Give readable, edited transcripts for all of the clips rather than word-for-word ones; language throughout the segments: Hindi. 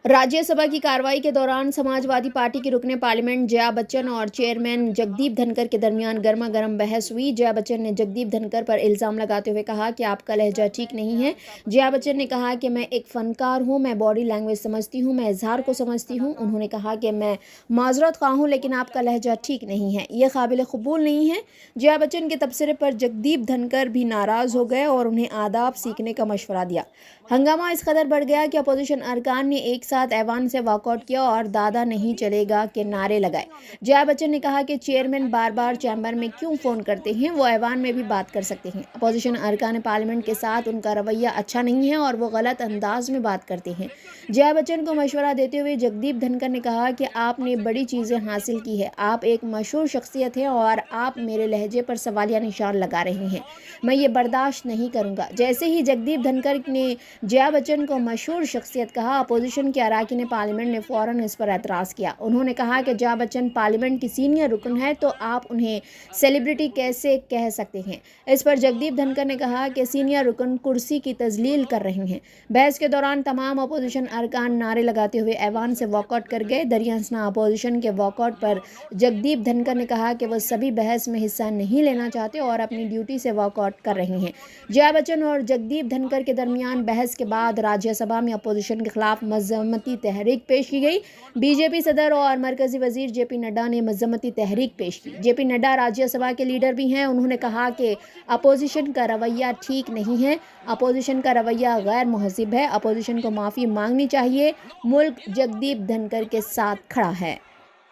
राज्यसभा की कार्रवाई के दौरान समाजवादी पार्टी की रुकने पार्लियामेंट जया बच्चन और चेयरमैन जगदीप धनखड़ के दरमियान गर्मा गर्म बहस हुई। जया बच्चन ने जगदीप धनखड़ पर इल्जाम लगाते हुए कहा कि आपका लहजा ठीक नहीं है। जया बच्चन ने कहा कि मैं एक फनकार हूं, मैं बॉडी लैंग्वेज समझती हूं, मैं इजहार को समझती हूं। उन्होंने कहा कि मैं माजरत खा हूं, लेकिन आपका लहजा ठीक नहीं है, यह काबिल कबूल नहीं है। जया बच्चन के तबसरे पर जगदीप धनखड़ भी नाराज हो गए और उन्हें आदाब सीखने का मशवरा दिया। हंगामा इस कदर बढ़ गया कि अपोजिशन अरकान ने एक साथ ऐवान से वॉकआउट किया और दादा नहीं चलेगा के नारे लगाए। जया बच्चन ने कहा कि चेयरमैन बार बार चैम्बर में क्यों फ़ोन करते हैं, वो ऐवान में भी बात कर सकते हैं। अपोजिशन अरकान पार्लियामेंट के साथ उनका रवैया अच्छा नहीं है और वो गलत अंदाज में बात करते हैं। जया बच्चन को मशवरा देते हुए जगदीप धनखड़ ने कहा कि आपने बड़ी चीज़ें हासिल की है, आप एक मशहूर शख्सियत हैं और आप मेरे लहजे पर सवालिया निशान लगा रहे हैं, मैं ये बर्दाश्त नहीं करूँगा। जैसे ही जगदीप धनखड़ ने जया बच्चन को मशहूर शख्सियत कहा, अपोजिशन के अराकीन ने पार्लियामेंट ने फ़ौरन इस पर एतराज़ किया। उन्होंने कहा कि जया बच्चन पार्लियामेंट की सीनियर रुकन है, तो आप उन्हें सेलिब्रिटी कैसे कह सकते हैं। इस पर जगदीप धनखड़ ने कहा कि सीनियर रुकन कुर्सी की तजलील कर रहे हैं। बहस के दौरान तमाम अपोजिशन अरकान नारे लगाते हुए ऐवान से वॉकआउट कर गए। दरियासना अपोजिशन के वॉकआउट पर जगदीप धनखड़ ने कहा कि वह सभी बहस में हिस्सा नहीं लेना चाहते और अपनी ड्यूटी से वॉकआउट कर रहे हैं। जया बच्चन और जगदीप धनखड़ के दरमियान बहस के बाद राज्यसभा में अपोजिशन के खिलाफ मजम्मती तहरीक पेश की गई। बीजेपी सदर और मरकजी वजीर जेपी नड्डा ने मजम्मती तहरीक पेश की। जेपी नड्डा राज्यसभा के लीडर भी हैं। उन्होंने कहा कि अपोजिशन का रवैया ठीक नहीं है, अपोजिशन का रवैया गैर मुहज़्ज़िब है, अपोजिशन को माफ़ी मांगनी चाहिए, मुल्क जगदीप धनखड़ के साथ खड़ा है।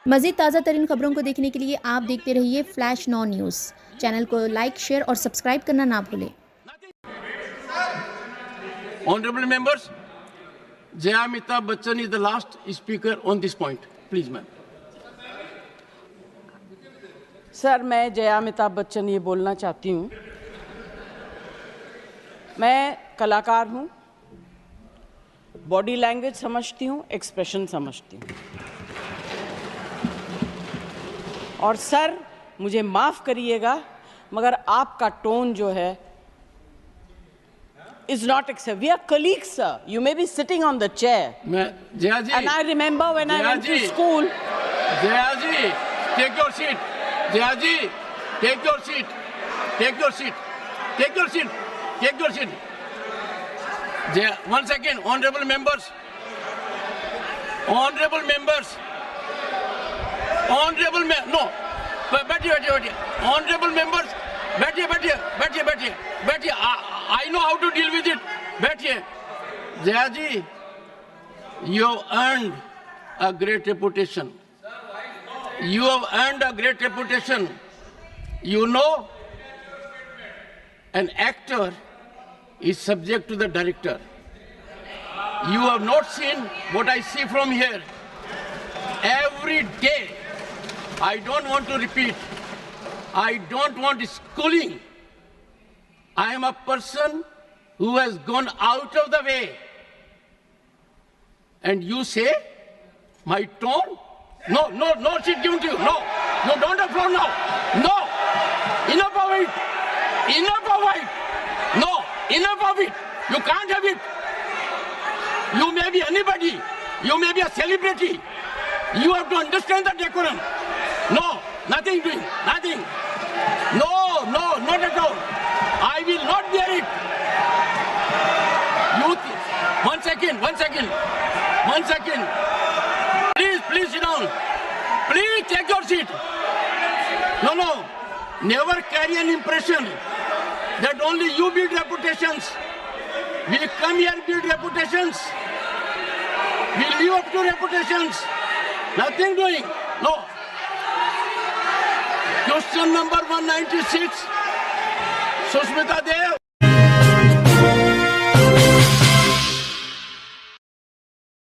मज़ीद ताज़ा तरीन खबरों को देखने के लिए आप देखते रहिए फ्लैश 9 न्यूज़। चैनल को लाइक, शेयर और सब्सक्राइब करना ना भूलें। Honorable members, Jaya Amitabh Bachchan is the last speaker on this point. Please, ma'am. Sir, मैं जया अमिताभ बच्चन ये बोलना चाहती हूँ, मैं कलाकार हूँ, बॉडी लैंग्वेज समझती हूँ, एक्सप्रेशन समझती हूँ। और सर, मुझे माफ़ करिएगा, मगर आपका टोन जो है is not acceptable. We are colleagues, sir. You may be sitting on the chair. Jaya ji. And I remember when I went to school. Jaya ji, take your seat. Jaya ji, take your seat. Take your seat. Take your seat. Take your seat. Jaya, 1 second, honorable members. Honorable members. Honorable no. बैठिए. Honorable members. बैठिए. I know how to deal with it. बैठिए. Jaya ji, you have earned a great reputation. You have earned a great reputation. You know, an actor is subject to the director. You have not seen what I see from here. Every day, I don't want to repeat. I don't want schooling. I am a person who has gone out of the way. And you say, my tone? No, she's given to you. No, don't applaud now. No, enough of it. No, enough of it. You can't have it. You may be anybody. You may be a celebrity. You have to understand the decorum. No, nothing doing, nothing. No, not at all. I will not bear it. One second. Please sit down. Please take your seat. No. Never carry an impression that only you build reputations. We come here and build reputations. We live up to reputations. Nothing doing. No. Question number 196. Sushmita Dev.